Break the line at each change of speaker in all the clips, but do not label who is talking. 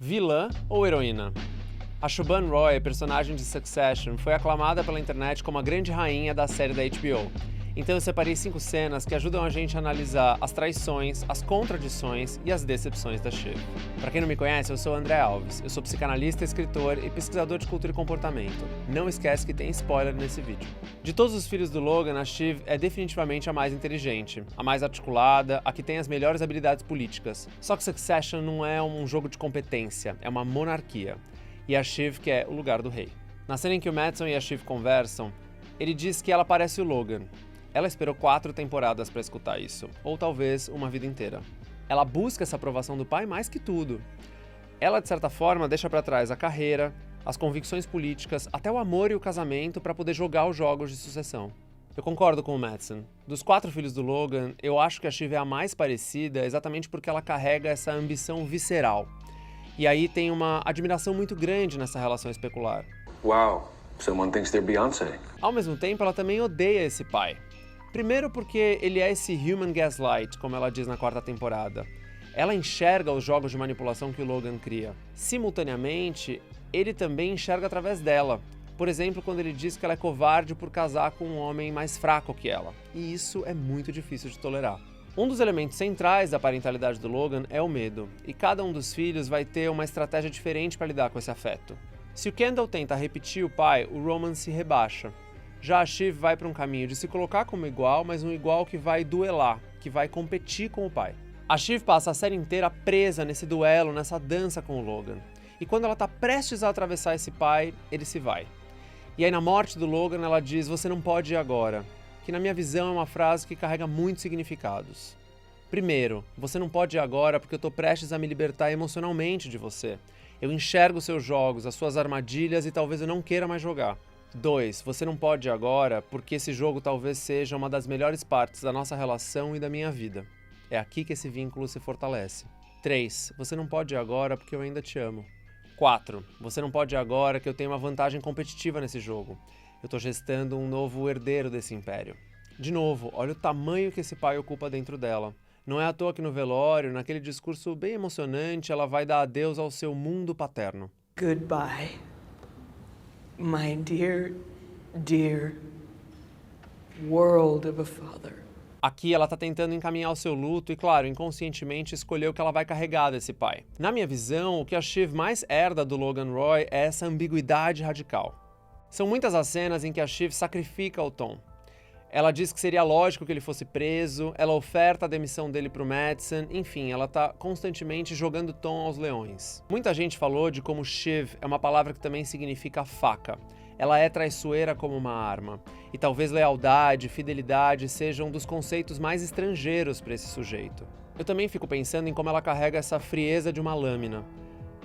Vilã ou heroína? A Siobhan Roy, personagem de Succession, foi aclamada pela internet como a grande rainha da série da HBO. Então eu separei 5 cenas que ajudam a gente a analisar as traições, as contradições e as decepções da Shiv. Pra quem não me conhece, eu sou o André Alves. Eu sou psicanalista, escritor e pesquisador de cultura e comportamento. Não esquece que tem spoiler nesse vídeo. De todos os filhos do Logan, a Shiv é definitivamente a mais inteligente, a mais articulada, a que tem as melhores habilidades políticas. Só que Succession não é um jogo de competência, é uma monarquia. E a Shiv quer o lugar do rei. Na cena em que o Madison e a Shiv conversam, ele diz que ela parece o Logan. Ela esperou 4 temporadas para escutar isso, ou talvez uma vida inteira. Ela busca essa aprovação do pai mais que tudo. Ela, de certa forma, deixa para trás a carreira, as convicções políticas, até o amor e o casamento para poder jogar os jogos de sucessão. Eu concordo com o Madison. Dos 4 filhos do Logan, eu acho que a Shiv é a mais parecida exatamente porque ela carrega essa ambição visceral. E aí tem uma admiração muito grande nessa relação especular.
Wow, someone thinks they're Beyoncé.
Ao mesmo tempo, ela também odeia esse pai. Primeiro porque ele é esse human gaslight, como ela diz na 4ª temporada. Ela enxerga os jogos de manipulação que o Logan cria. Simultaneamente, ele também enxerga através dela. Por exemplo, quando ele diz que ela é covarde por casar com um homem mais fraco que ela. E isso é muito difícil de tolerar. Um dos elementos centrais da parentalidade do Logan é o medo, e cada um dos filhos vai ter uma estratégia diferente para lidar com esse afeto. Se o Kendall tenta repetir o pai, o Roman se rebaixa. Já a Shiv vai para um caminho de se colocar como igual, mas um igual que vai duelar, que vai competir com o pai. A Shiv passa a série inteira presa nesse duelo, nessa dança com o Logan. E quando ela está prestes a atravessar esse pai, ele se vai. E aí na morte do Logan ela diz, você não pode ir agora. Que na minha visão é uma frase que carrega muitos significados. Primeiro, você não pode ir agora porque eu estou prestes a me libertar emocionalmente de você. Eu enxergo seus jogos, as suas armadilhas e talvez eu não queira mais jogar. 2. Você não pode ir agora porque esse jogo talvez seja uma das melhores partes da nossa relação e da minha vida. É aqui que esse vínculo se fortalece. 3. Você não pode ir agora porque eu ainda te amo. 4. Você não pode ir agora que eu tenho uma vantagem competitiva nesse jogo. Eu estou gestando um novo herdeiro desse império. De novo, olha o tamanho que esse pai ocupa dentro dela. Não é à toa que no velório, naquele discurso bem emocionante, ela vai dar adeus ao seu mundo paterno.
Goodbye, my dear, dear world of a father.
Aqui ela está tentando encaminhar o seu luto e, claro, inconscientemente escolheu que ela vai carregar desse pai. Na minha visão, o que a Shiv mais herda do Logan Roy é essa ambiguidade radical. São muitas as cenas em que a Shiv sacrifica o Tom. Ela diz que seria lógico que ele fosse preso, ela oferta a demissão dele pro Madison, enfim, ela tá constantemente jogando Tom aos leões. Muita gente falou de como Shiv é uma palavra que também significa faca. Ela é traiçoeira como uma arma. E talvez lealdade, fidelidade sejam um dos conceitos mais estrangeiros para esse sujeito. Eu também fico pensando em como ela carrega essa frieza de uma lâmina.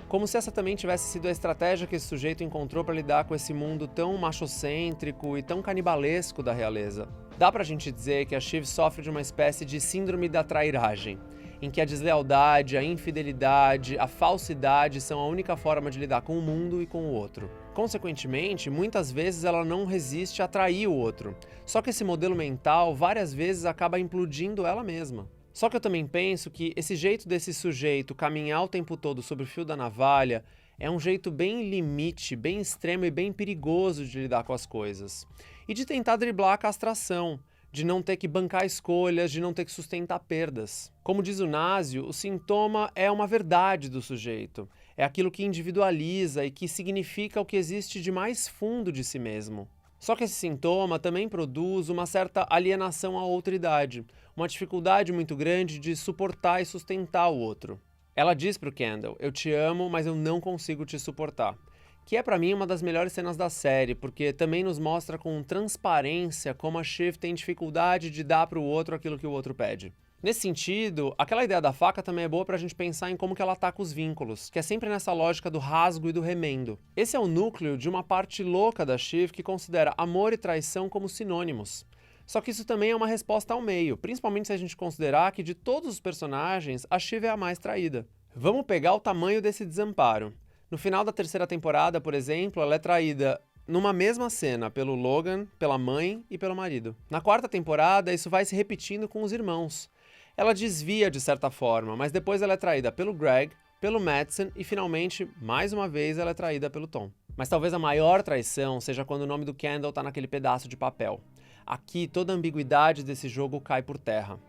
Como se essa também tivesse sido a estratégia que esse sujeito encontrou para lidar com esse mundo tão machocêntrico e tão canibalesco da realeza. Dá pra gente dizer que a Shiv sofre de uma espécie de síndrome da trairagem, em que a deslealdade, a infidelidade, a falsidade são a única forma de lidar com o mundo e com o outro. Consequentemente, muitas vezes ela não resiste a trair o outro, só que esse modelo mental várias vezes acaba implodindo ela mesma. Só que eu também penso que esse jeito desse sujeito caminhar o tempo todo sobre o fio da navalha é um jeito bem limite, bem extremo e bem perigoso de lidar com as coisas. E de tentar driblar a castração, de não ter que bancar escolhas, de não ter que sustentar perdas. Como diz o Násio, o sintoma é uma verdade do sujeito. É aquilo que individualiza e que significa o que existe de mais fundo de si mesmo. Só que esse sintoma também produz uma certa alienação à outridade, uma dificuldade muito grande de suportar e sustentar o outro. Ela diz pro Kendall, eu te amo, mas eu não consigo te suportar. Que é pra mim uma das melhores cenas da série, porque também nos mostra com transparência como a Shiv tem dificuldade de dar pro outro aquilo que o outro pede. Nesse sentido, aquela ideia da faca também é boa pra gente pensar em como que ela ataca os vínculos, que é sempre nessa lógica do rasgo e do remendo. Esse é o núcleo de uma parte louca da Shiv que considera amor e traição como sinônimos. Só que isso também é uma resposta ao meio, principalmente se a gente considerar que de todos os personagens, a Shiv é a mais traída. Vamos pegar o tamanho desse desamparo. No final da 3ª temporada, por exemplo, ela é traída numa mesma cena pelo Logan, pela mãe e pelo marido. Na 4ª temporada, isso vai se repetindo com os irmãos. Ela desvia de certa forma, mas depois ela é traída pelo Greg, pelo Madsen e finalmente, mais uma vez, ela é traída pelo Tom. Mas talvez a maior traição seja quando o nome do Kendall tá naquele pedaço de papel. Aqui toda a ambiguidade desse jogo cai por terra.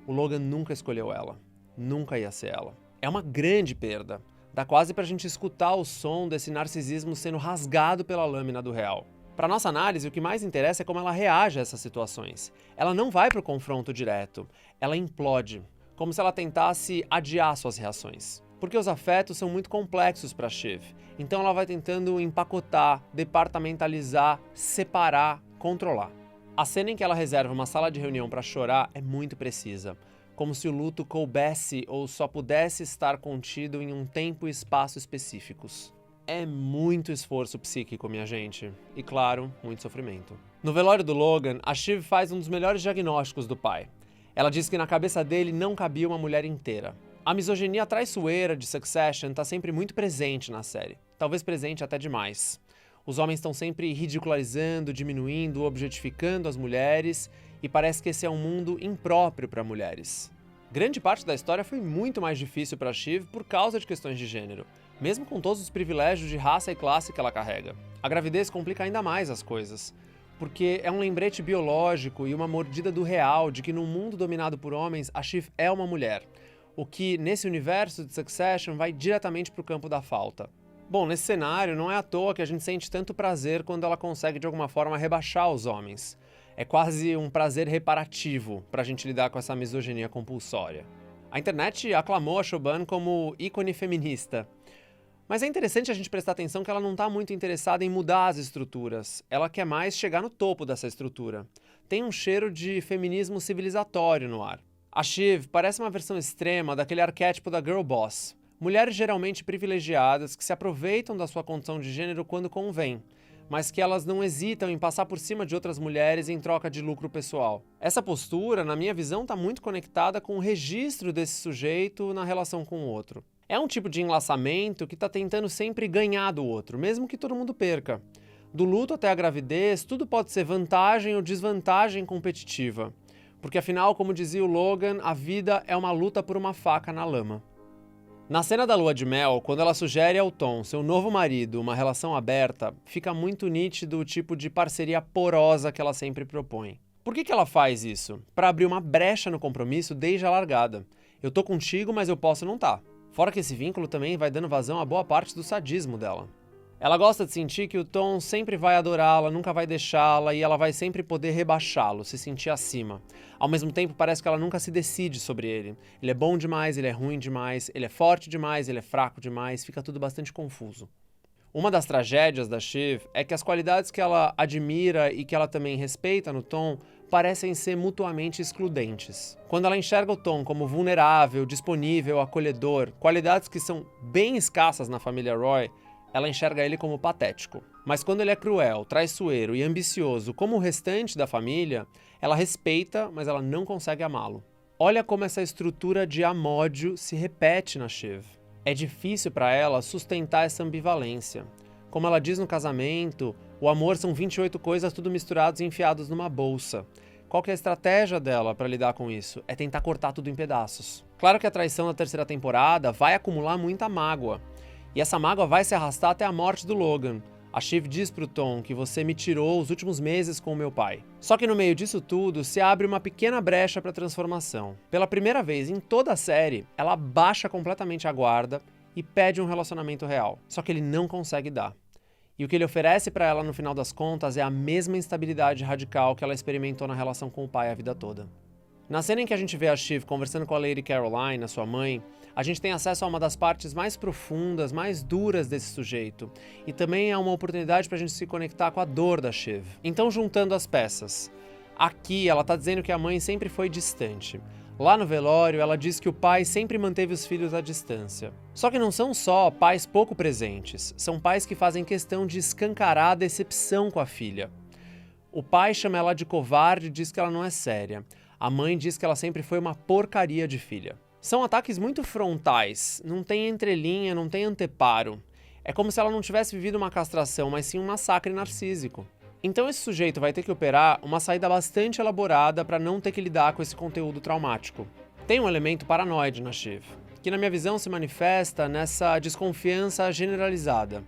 O Logan nunca escolheu ela. Nunca ia ser ela. É uma grande perda. Dá quase pra gente escutar o som desse narcisismo sendo rasgado pela lâmina do real. Para nossa análise, o que mais interessa é como ela reage a essas situações. Ela não vai pro confronto direto. Ela implode. Como se ela tentasse adiar suas reações. Porque os afetos são muito complexos para Shiv, então ela vai tentando empacotar, departamentalizar, separar, controlar. A cena em que ela reserva uma sala de reunião para chorar é muito precisa, como se o luto coubesse ou só pudesse estar contido em um tempo e espaço específicos. É muito esforço psíquico, minha gente, e claro, muito sofrimento. No velório do Logan, a Shiv faz um dos melhores diagnósticos do pai. Ela diz que na cabeça dele não cabia uma mulher inteira. A misoginia traiçoeira de Succession está sempre muito presente na série, talvez presente até demais. Os homens estão sempre ridicularizando, diminuindo, objetificando as mulheres, e parece que esse é um mundo impróprio para mulheres. Grande parte da história foi muito mais difícil para Shiv por causa de questões de gênero, mesmo com todos os privilégios de raça e classe que ela carrega. A gravidez complica ainda mais as coisas, porque é um lembrete biológico e uma mordida do real de que num mundo dominado por homens, a Shiv é uma mulher. O que, nesse universo de Succession, vai diretamente para o campo da falta. Bom, nesse cenário, não é à toa que a gente sente tanto prazer quando ela consegue, de alguma forma, rebaixar os homens. É quase um prazer reparativo para a gente lidar com essa misoginia compulsória. A internet aclamou a Siobhan como ícone feminista. Mas é interessante a gente prestar atenção que ela não está muito interessada em mudar as estruturas. Ela quer mais chegar no topo dessa estrutura. Tem um cheiro de feminismo civilizatório no ar. A Shiv parece uma versão extrema daquele arquétipo da girl boss. Mulheres geralmente privilegiadas que se aproveitam da sua condição de gênero quando convém, mas que elas não hesitam em passar por cima de outras mulheres em troca de lucro pessoal. Essa postura, na minha visão, está muito conectada com o registro desse sujeito na relação com o outro. É um tipo de enlaçamento que está tentando sempre ganhar do outro, mesmo que todo mundo perca. Do luto até a gravidez, tudo pode ser vantagem ou desvantagem competitiva. Porque afinal, como dizia o Logan, a vida é uma luta por uma faca na lama. Na cena da lua de mel, quando ela sugere ao Tom, seu novo marido, uma relação aberta, fica muito nítido o tipo de parceria porosa que ela sempre propõe. Por que ela faz isso? Para abrir uma brecha no compromisso desde a largada. Eu tô contigo, mas eu posso não tá. Fora que esse vínculo também vai dando vazão a boa parte do sadismo dela. Ela gosta de sentir que o Tom sempre vai adorá-la, nunca vai deixá-la e ela vai sempre poder rebaixá-lo, se sentir acima. Ao mesmo tempo, parece que ela nunca se decide sobre ele. Ele é bom demais, ele é ruim demais, ele é forte demais, ele é fraco demais, fica tudo bastante confuso. Uma das tragédias da Shiv é que as qualidades que ela admira e que ela também respeita no Tom parecem ser mutuamente excludentes. Quando ela enxerga o Tom como vulnerável, disponível, acolhedor, qualidades que são bem escassas na família Roy, ela enxerga ele como patético. Mas quando ele é cruel, traiçoeiro e ambicioso como o restante da família, ela respeita, mas ela não consegue amá-lo. Olha como essa estrutura de amódio se repete na Shiv. É difícil para ela sustentar essa ambivalência. Como ela diz no casamento, o amor são 28 coisas tudo misturados e enfiados numa bolsa. Qual que é a estratégia dela para lidar com isso? É tentar cortar tudo em pedaços. Claro que a traição da terceira temporada vai acumular muita mágoa. E essa mágoa vai se arrastar até a morte do Logan. A Shiv diz pro Tom que você me tirou os últimos meses com o meu pai. Só que no meio disso tudo, se abre uma pequena brecha para transformação. Pela primeira vez em toda a série, ela baixa completamente a guarda e pede um relacionamento real. Só que ele não consegue dar. E o que ele oferece para ela no final das contas é a mesma instabilidade radical que ela experimentou na relação com o pai a vida toda. Na cena em que a gente vê a Shiv conversando com a Lady Caroline, a sua mãe, a gente tem acesso a uma das partes mais profundas, mais duras desse sujeito. E também é uma oportunidade para a gente se conectar com a dor da Shiv. Então, juntando as peças. Aqui, ela está dizendo que a mãe sempre foi distante. Lá no velório, ela diz que o pai sempre manteve os filhos à distância. Só que não são só pais pouco presentes, são pais que fazem questão de escancarar a decepção com a filha. O pai chama ela de covarde e diz que ela não é séria. A mãe diz que ela sempre foi uma porcaria de filha. São ataques muito frontais, não tem entrelinha, não tem anteparo. É como se ela não tivesse vivido uma castração, mas sim um massacre narcísico. Então esse sujeito vai ter que operar uma saída bastante elaborada para não ter que lidar com esse conteúdo traumático. Tem um elemento paranoide na Shiv. que na minha visão se manifesta nessa desconfiança generalizada.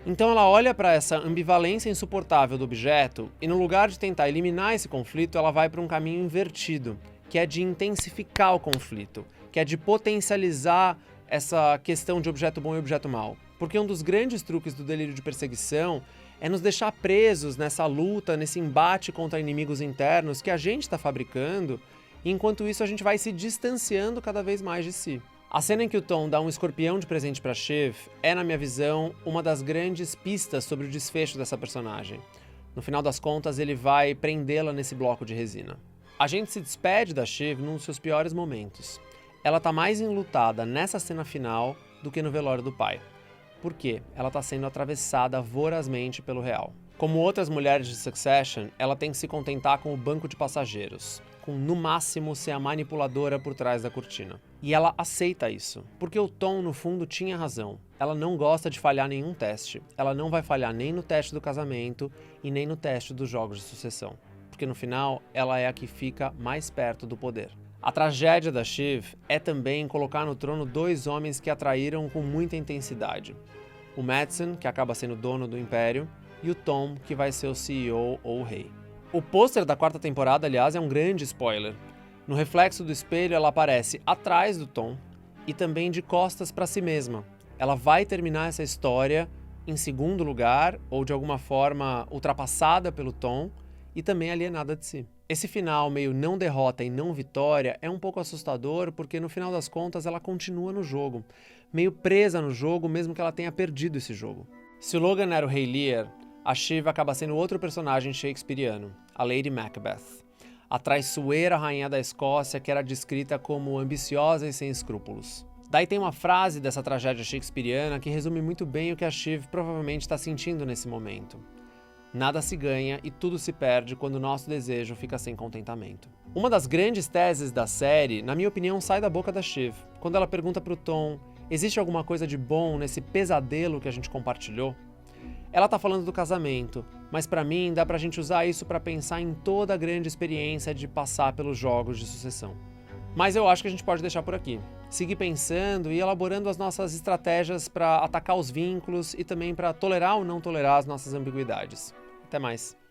Então ela olha para essa ambivalência insuportável do objeto e, no lugar de tentar eliminar esse conflito, ela vai para um caminho invertido, que é de intensificar o conflito, que é de potencializar essa questão de objeto bom e objeto mau. Porque um dos grandes truques do delírio de perseguição é nos deixar presos nessa luta, nesse embate contra inimigos internos que a gente está fabricando, e enquanto isso a gente vai se distanciando cada vez mais de si. A cena em que o Tom dá um escorpião de presente para Shiv é, na minha visão, uma das grandes pistas sobre o desfecho dessa personagem. No final das contas, ele vai prendê-la nesse bloco de resina. A gente se despede da Shiv num dos seus piores momentos. Ela tá mais enlutada nessa cena final do que no velório do pai. Por quê? Ela tá sendo atravessada vorazmente pelo real. Como outras mulheres de Succession, ela tem que se contentar com o banco de passageiros, com no máximo ser a manipuladora por trás da cortina. E ela aceita isso, porque o Tom no fundo tinha razão. Ela não gosta de falhar nenhum teste. Ela não vai falhar nem no teste do casamento e nem no teste dos jogos de sucessão. Porque no final, ela é a que fica mais perto do poder. A tragédia da Shiv é também colocar no trono dois homens que a traíram com muita intensidade. O Matsson, que acaba sendo dono do Império, e o Tom, que vai ser o CEO ou o rei. O pôster da quarta temporada, aliás, é um grande spoiler. No reflexo do espelho, ela aparece atrás do Tom e também de costas para si mesma. Ela vai terminar essa história em segundo lugar, ou de alguma forma ultrapassada pelo Tom, e também alienada de si. Esse final meio não derrota e não vitória é um pouco assustador, porque no final das contas ela continua no jogo, meio presa no jogo, mesmo que ela tenha perdido esse jogo. Se o Logan era o Rei Lear, a Shiv acaba sendo outro personagem shakespeariano, a Lady Macbeth, a traiçoeira rainha da Escócia que era descrita como ambiciosa e sem escrúpulos. Daí tem uma frase dessa tragédia shakespeariana que resume muito bem o que a Shiv provavelmente está sentindo nesse momento. Nada se ganha e tudo se perde quando o nosso desejo fica sem contentamento. Uma das grandes teses da série, na minha opinião, sai da boca da Shiv, quando ela pergunta pro Tom: existe alguma coisa de bom nesse pesadelo que a gente compartilhou? Ela tá falando do casamento, mas pra mim dá pra gente usar isso pra pensar em toda a grande experiência de passar pelos jogos de sucessão. Mas eu acho que a gente pode deixar por aqui. Seguir pensando e elaborando as nossas estratégias para atacar os vínculos e também para tolerar ou não tolerar as nossas ambiguidades. Até mais.